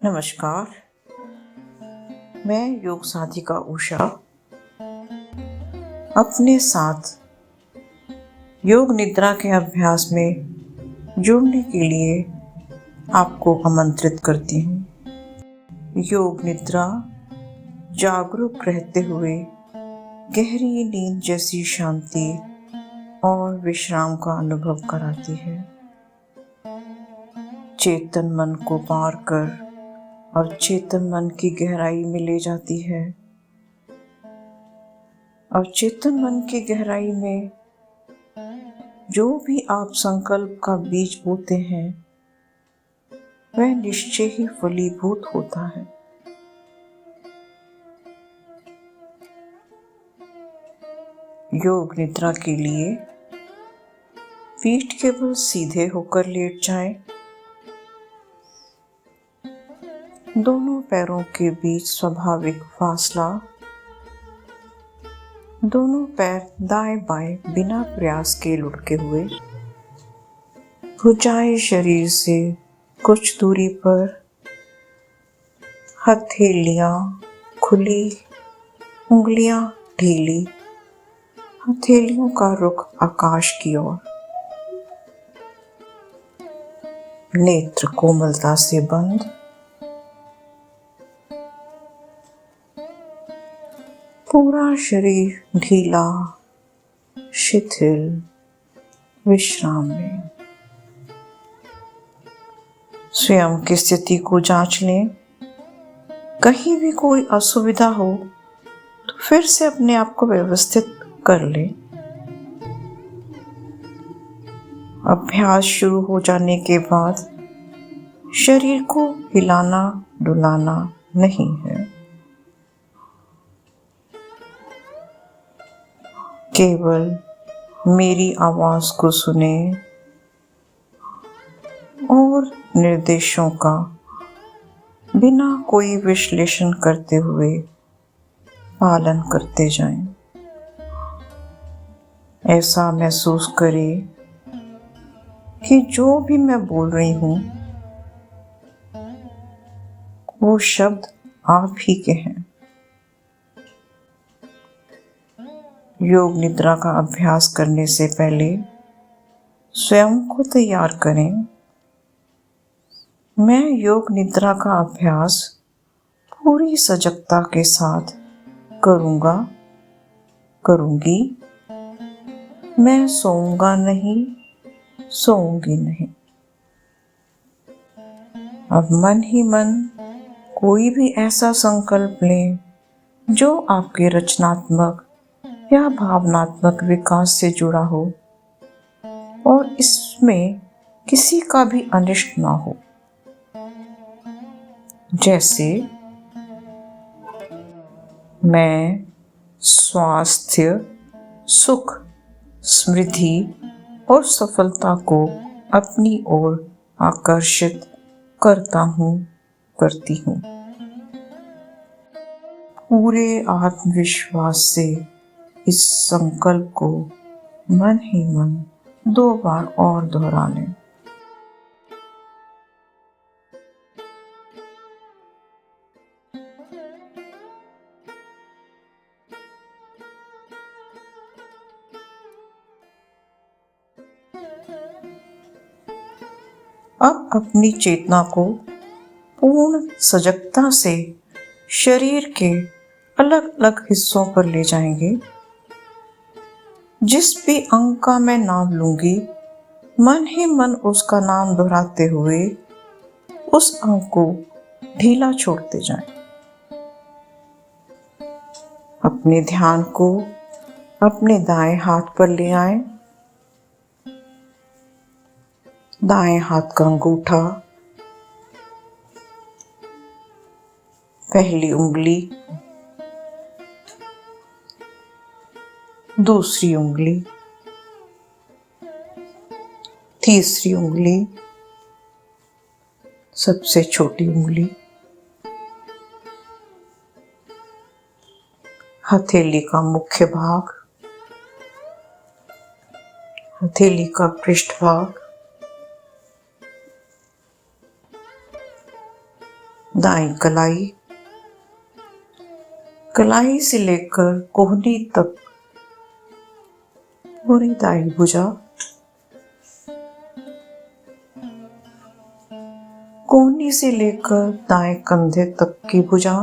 नमस्कार। मैं योग साधिका उषा अपने साथ योग निद्रा के अभ्यास में जुड़ने के लिए आपको आमंत्रित करती हूँ। योग निद्रा जागरूक रहते हुए गहरी नींद जैसी शांति और विश्राम का अनुभव कराती है। चेतन मन को पार कर और चेतन मन की गहराई में ले जाती है। और चेतन मन की गहराई में जो भी आप संकल्प का बीज बोते हैं वह निश्चय ही फलीभूत होता है। योग निद्रा के लिए पीठ के बल सीधे होकर लेट जाएं। दोनों पैरों के बीच स्वाभाविक फासला। दोनों पैर दाएं बाएं बिना प्रयास के लुढ़के हुए। भुजाएं शरीर से कुछ दूरी पर। हथेलियां खुली, उंगलियां ढीली। हथेलियों का रुख आकाश की ओर। नेत्र कोमलता से बंद। पूरा शरीर ढीला, शिथिल, विश्राम में। स्वयं की स्थिति को जांच लें। कहीं भी कोई असुविधा हो तो फिर से अपने आप को व्यवस्थित कर लें। अभ्यास शुरू हो जाने के बाद शरीर को हिलाना डुलाना नहीं है। केवल मेरी आवाज को सुने और निर्देशों का बिना कोई विश्लेषण करते हुए पालन करते जाएं। ऐसा महसूस करें कि जो भी मैं बोल रही हूँ वो शब्द आप ही के हैं। योग निद्रा का अभ्यास करने से पहले स्वयं को तैयार करें। मैं योग निद्रा का अभ्यास पूरी सजगता के साथ करूँगा, करूँगी। मैं सोऊंगा नहीं, सोऊंगी नहीं। अब मन ही मन कोई भी ऐसा संकल्प लें जो आपके रचनात्मक या भावनात्मक विकास से जुड़ा हो और इसमें किसी का भी अनिष्ट ना हो। जैसे मैं स्वास्थ्य, सुख, समृद्धि और सफलता को अपनी ओर आकर्षित करता हूँ, करती हूँ। पूरे आत्मविश्वास से इस संकल्प को मन ही मन 2 बार और दोहरा लें। अब अपनी चेतना को पूर्ण सजगता से शरीर के अलग अलग हिस्सों पर ले जाएंगे। जिस भी अंग का मैं नाम लूंगी मन ही मन उसका नाम दोहराते हुए उस अंग को ढीला छोड़ते जाएं। अपने ध्यान को अपने दाएं हाथ पर ले आएं। दाएं हाथ का अंगूठा, पहली उंगली, दूसरी उंगली, तीसरी उंगली, सबसे छोटी उंगली, हथेली का मुख्य भाग, हथेली का पृष्ठभाग, दाईं कलाई, कलाई से लेकर कोहनी तक पूरी दाईं भुजा, कोहनी से लेकर दाएं कंधे तक की भुजा,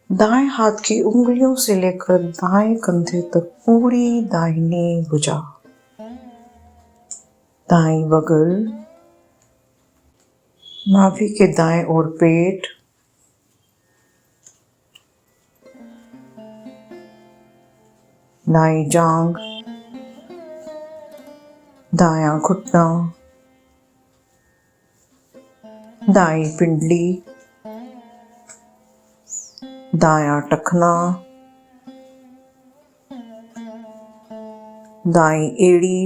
दाएं हाथ की उंगलियों से लेकर दाएं कंधे तक पूरी दाहिनी भुजा, दाईं बगल, नाभि के दाएं ओर पेट, दाईं जांघ, दायां घुटना, दाईं पिंडली, दायां टखना, दाईं एड़ी,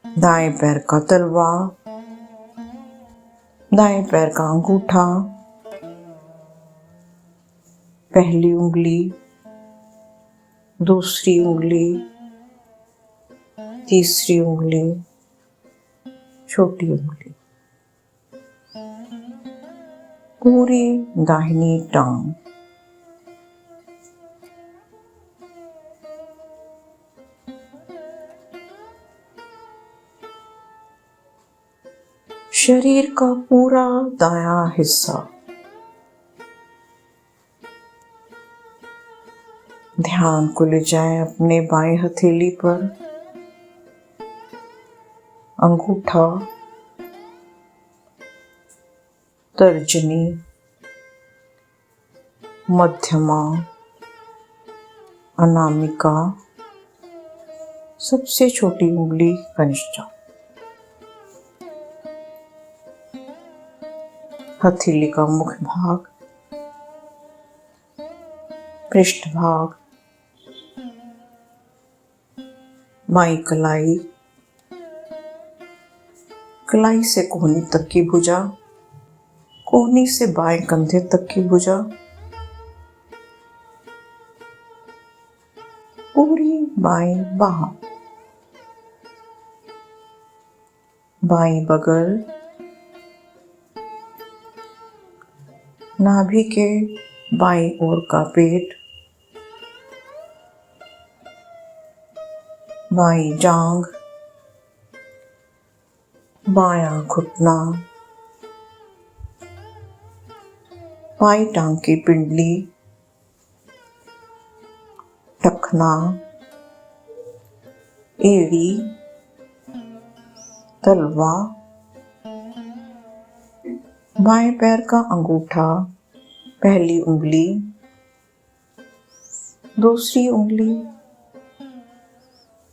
दाएं पैर का तलवा, दाएं पैर का अंगूठा, पहली उंगली, दूसरी उंगली, तीसरी उंगली, छोटी उंगली, पूरी दाहिनी टांग, शरीर का पूरा दायां हिस्सा, ध्यान को ले जाएं अपने बाएं हथेली पर, अंगूठा, तर्जनी, मध्यमा, अनामिका, सबसे छोटी उंगली कनिष्ठा, हथेली का मुख्य भाग, पृष्ठ भाग, बाईं कलाई, कलाई से कोहनी तक की भुजा, कोहनी से बाएं कंधे तक की भुजा, पूरी बाईं बाह, बाईं बगल, नाभि के बाईं ओर का पेट, बाईं जांघ, बायां घुटना, बाईं टांग की पिंडली, टखना, एड़ी, तलवा, बाएं पैर का अंगूठा, पहली उंगली, दूसरी उंगली,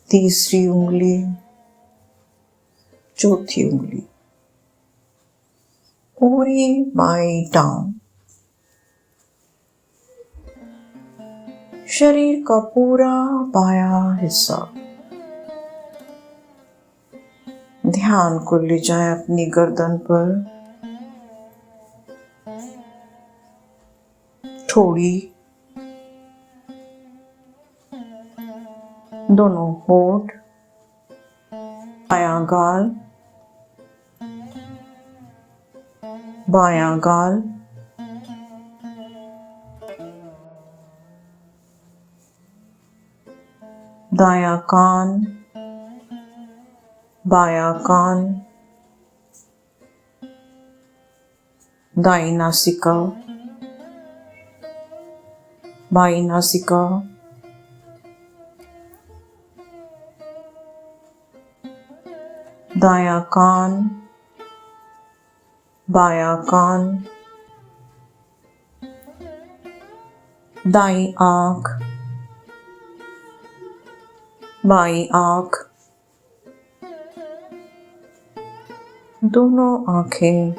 तीसरी उंगली, चौथी उंगली, पूरी बाईं टांग, शरीर का पूरा बायां हिस्सा, ध्यान को ले जाएं अपनी गर्दन पर, ठोड़ी, दोनों होठ, बायां गाल, बायां गाल, दायां कान, बायां कान, दाईं नासिका, बाईं नासिका, दायां कान, बायां कान, दाईं आंख, बाईं आंख, दोनों आंखें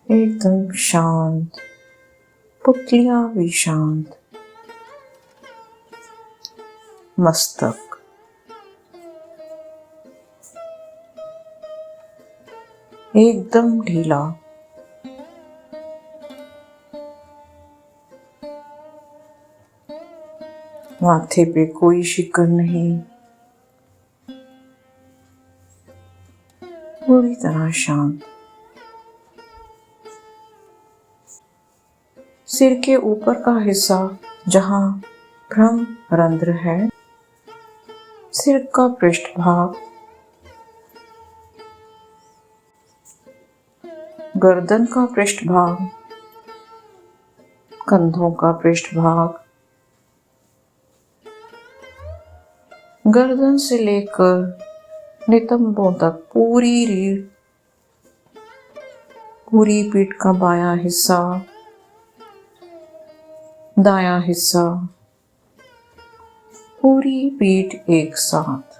एकदम शांत, पुतलियां भी शांत, मस्तक एकदम ढीला, माथे पे कोई शिकन नहीं, पूरी तरह शांत। सिर के ऊपर का हिस्सा जहां ब्रह्म रंध्र है, सिर का पृष्ठभाग, गर्दन का पृष्ठभाग, कंधों का पृष्ठभाग, गर्दन से लेकर नितंबों तक पूरी रीढ़, पूरी पीठ का बायां हिस्सा, दायां हिस्सा, पूरी पीठ एक साथ,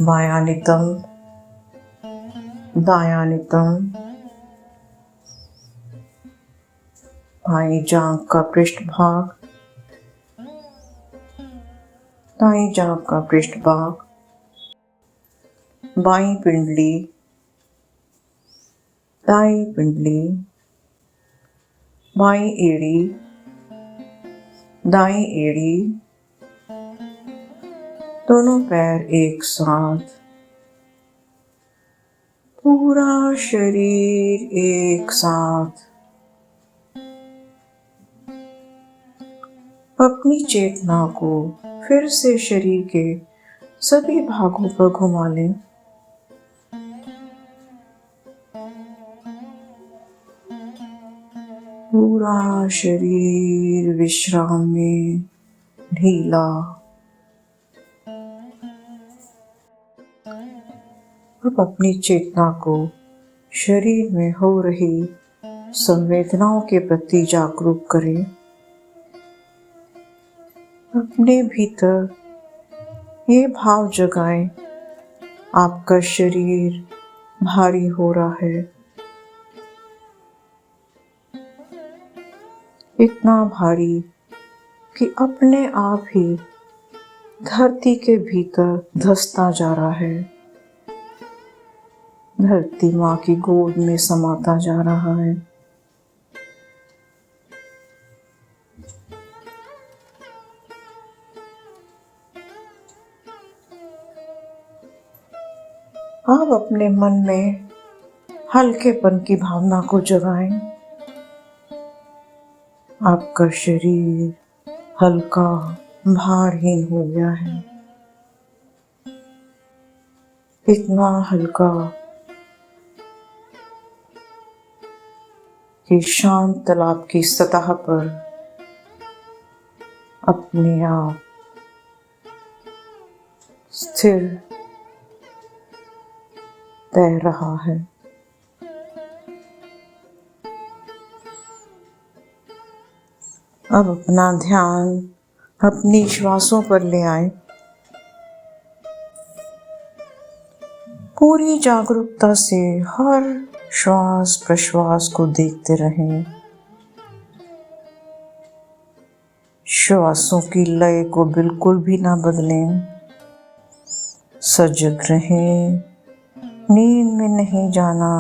बायां नितंब, दायां नितंब, बाईं जांघ का पृष्ठभाग, दाईं जांघ का पृष्ठभाग, बाईं पिंडली, दाईं पिंडली, बाईं एड़ी, दाईं एड़ी, दोनों पैर एक साथ, पूरा शरीर एक साथ। अपनी चेतना को फिर से शरीर के सभी भागों पर घुमा लें। पूरा शरीर विश्राम में ढीला। अब अपनी चेतना को शरीर में हो रही संवेदनाओं के प्रति जागरूक करें। अपने भीतर ये भाव जगाएं, आपका शरीर भारी हो रहा है, इतना भारी कि अपने आप ही धरती के भीतर धंसता जा रहा है, धरती माँ की गोद में समाता जा रहा है। आप अपने मन में हल्केपन की भावना को जगाएं। आपका शरीर हल्का, भारहीन हो गया है, इतना हल्का कि शांत तालाब की सतह पर अपने आप स्थिर तैर रहा है। अब अपना ध्यान अपनी श्वासों पर ले आए। पूरी जागरूकता से हर श्वास प्रश्वास को देखते रहें। श्वासों की लय को बिल्कुल भी ना बदलें। सजग रहें, नींद में नहीं जाना।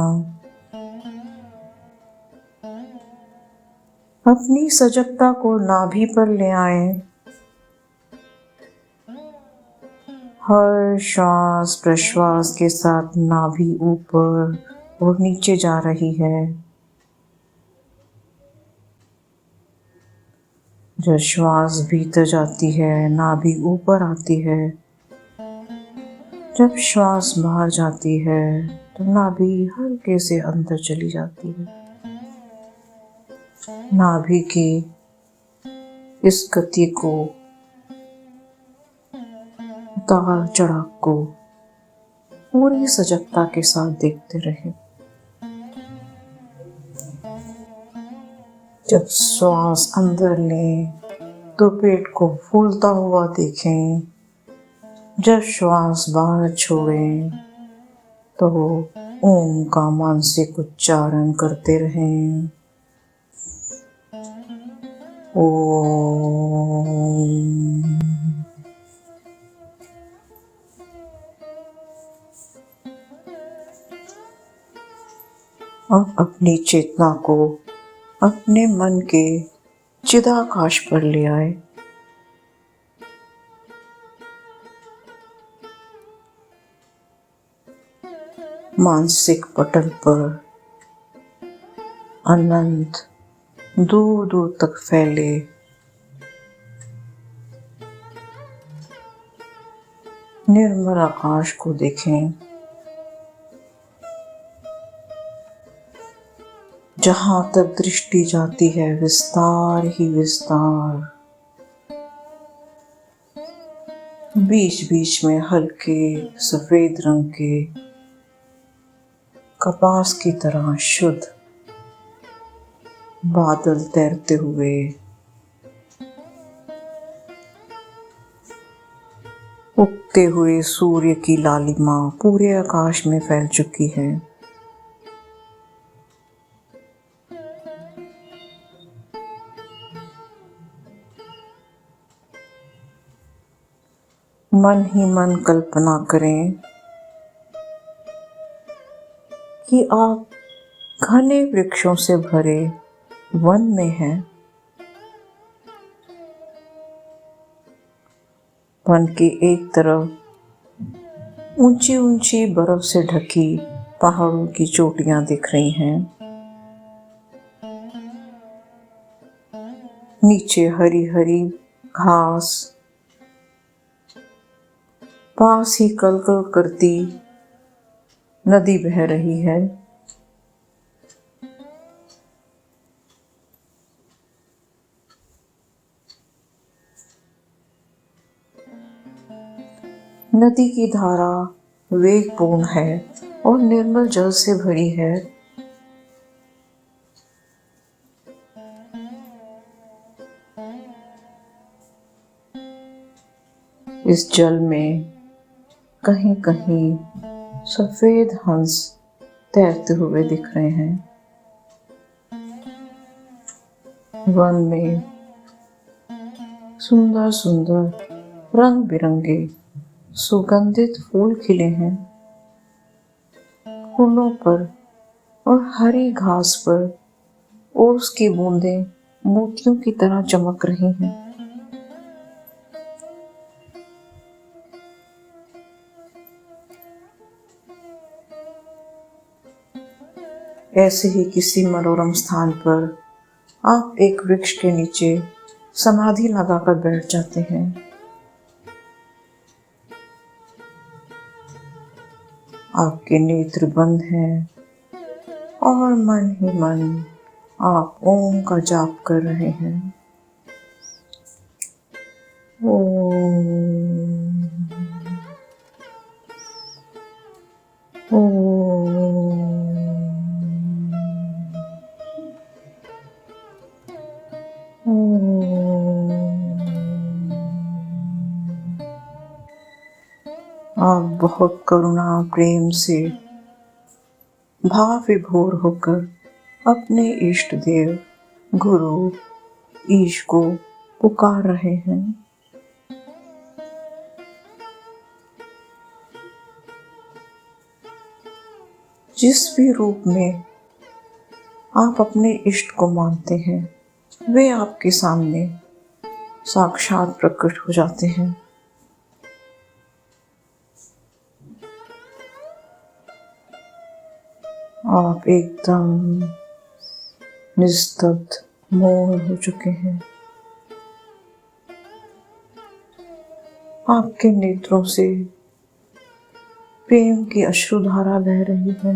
अपनी सजगता को नाभि पर ले आए। हर श्वास प्रश्वास के साथ नाभि ऊपर और नीचे जा रही है। जब श्वास भीतर जाती है, नाभि ऊपर आती है। जब श्वास बाहर जाती है तो नाभि हल्के से अंदर चली जाती है। नाभि की इस गति को, उतार चढ़ाव को पूरी सजगता के साथ देखते रहे। जब श्वास अंदर लें तो पेट को फूलता हुआ देखें। जब श्वास बाहर छोड़ें तो ओम का मानसिक उच्चारण करते रहें। ओम। अब अपनी चेतना को अपने मन के चिदाकाश पर ले आए। मानसिक पटल पर अनंत दूर दूर तक फैले निर्मल आकाश को देखें, जहां तक दृष्टि जाती है विस्तार ही विस्तार। बीच बीच में हल्के सफेद रंग के कपास की तरह शुद्ध बादल तैरते हुए उगते हुए सूर्य की लालिमा पूरे आकाश में फैल चुकी है। मन ही मन कल्पना करें कि आप घने वृक्षों से भरे वन में हैं। वन की एक तरफ ऊंची ऊंची बर्फ से ढकी पहाड़ों की चोटियां दिख रही हैं। नीचे हरी हरी घास, पास ही कलकल करती नदी बह रही है। नदी की धारा वेगपूर्ण है और निर्मल जल से भरी है। इस जल में कहीं कहीं सफेद हंस तैरते हुए दिख रहे हैं। वन में सुंदर सुंदर रंग बिरंगे सुगंधित फूल खिले हैं। फूलों पर और हरी घास पर ओस की बूंदें मोतियों की तरह चमक रही हैं। ऐसे ही किसी मनोरम स्थान पर आप एक वृक्ष के नीचे समाधि लगाकर बैठ जाते हैं। आपके नेत्र बंद हैं और मन ही मन आप ओम का जाप कर रहे हैं। ओम ओम आप बहुत करुणा प्रेम से भाव विभोर होकर अपने इष्ट देव गुरु ईश को पुकार रहे हैं। जिस भी रूप में आप अपने इष्ट को मानते हैं वे आपके सामने साक्षात प्रकट हो जाते हैं। आप एकदम निस्तब्ध मौन हो चुके हैं। आपके नेत्रों से प्रेम की अश्रुधारा बह रही है।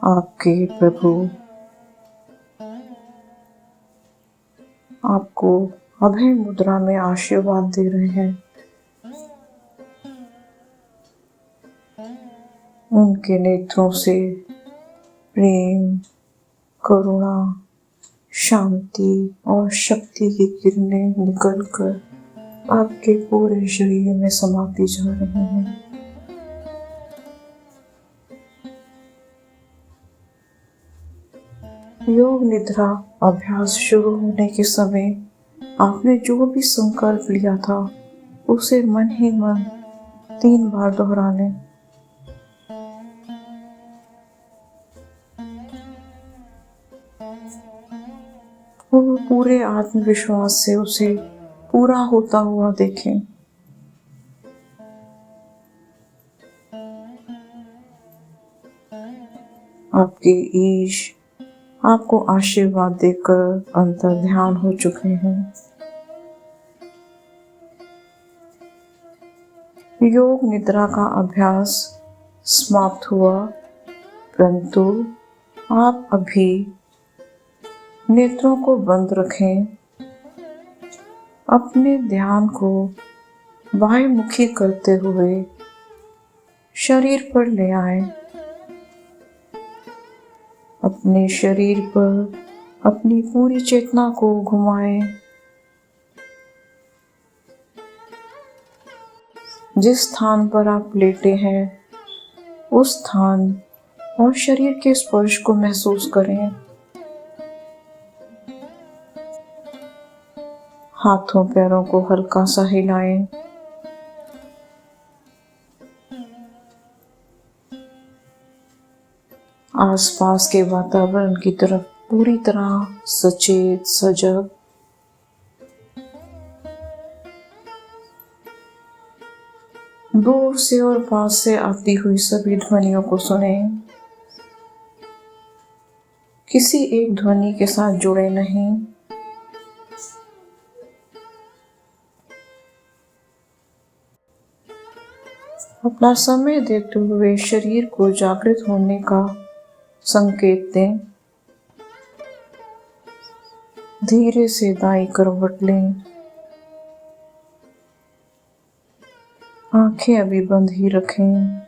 आपके प्रभु आपको अभय मुद्रा में आशीर्वाद दे रहे हैं। उनके नेत्रों से प्रेम, करुणा, शांति और शक्ति की किरणें निकलकर आपके पूरे शरीर में समाती जा रही हैं। योग निद्रा अभ्यास शुरू होने के समय आपने जो भी संकल्प लिया था उसे मन ही मन 3 बार दोहरा लें। वो पूरे आत्मविश्वास से उसे पूरा होता हुआ देखें। आपके ईश आपको आशीर्वाद देकर अंतर ध्यान हो चुके हैं। योग निद्रा का अभ्यास समाप्त हुआ, परंतु आप अभी नेत्रों को बंद रखें। अपने ध्यान को बाह्यमुखी करते हुए शरीर पर ले आए। अपने शरीर पर अपनी पूरी चेतना को घुमाएं। जिस स्थान पर आप लेटे हैं उस स्थान और शरीर के स्पर्श को महसूस करें। हाथों पैरों को हल्का सा हिलाएं। आसपास के वातावरण की तरफ पूरी तरह सचेत सजग। दूर से और पास से आती हुई सभी ध्वनियों को सुनें। किसी एक ध्वनि के साथ जुड़े नहीं। अपना समय देते हुए शरीर को जागृत होने का संकेत दें। धीरे से दाईं करवट लें। आंखें अभी बंद ही रखें।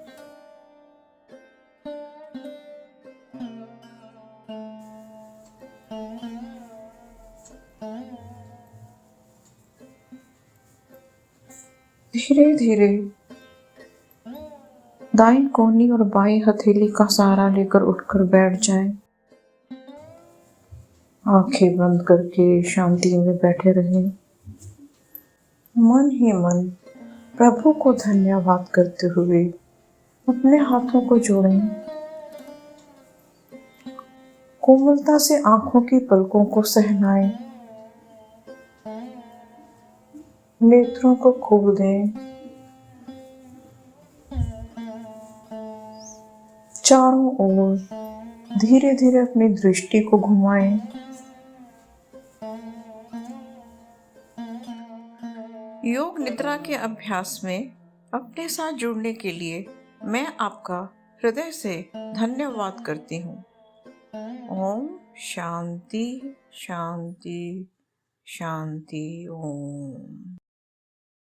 धीरे धीरे दाईं कोहनी और बाईं हथेली का सहारा लेकर उठकर बैठ जाएं। आंखें बंद करके शांति में बैठे रहें। मन ही मन प्रभु को धन्यवाद करते हुए अपने हाथों को जोड़ें। कोमलता से आंखों की पलकों को सहलाएं। नेत्रों को खोल दें। चारों ओर धीरे धीरे अपनी दृष्टि को घुमाएं। योग निद्रा के अभ्यास में अपने साथ जुड़ने के लिए मैं आपका हृदय से धन्यवाद करती हूँ। ओम शांति शांति शांति ओम।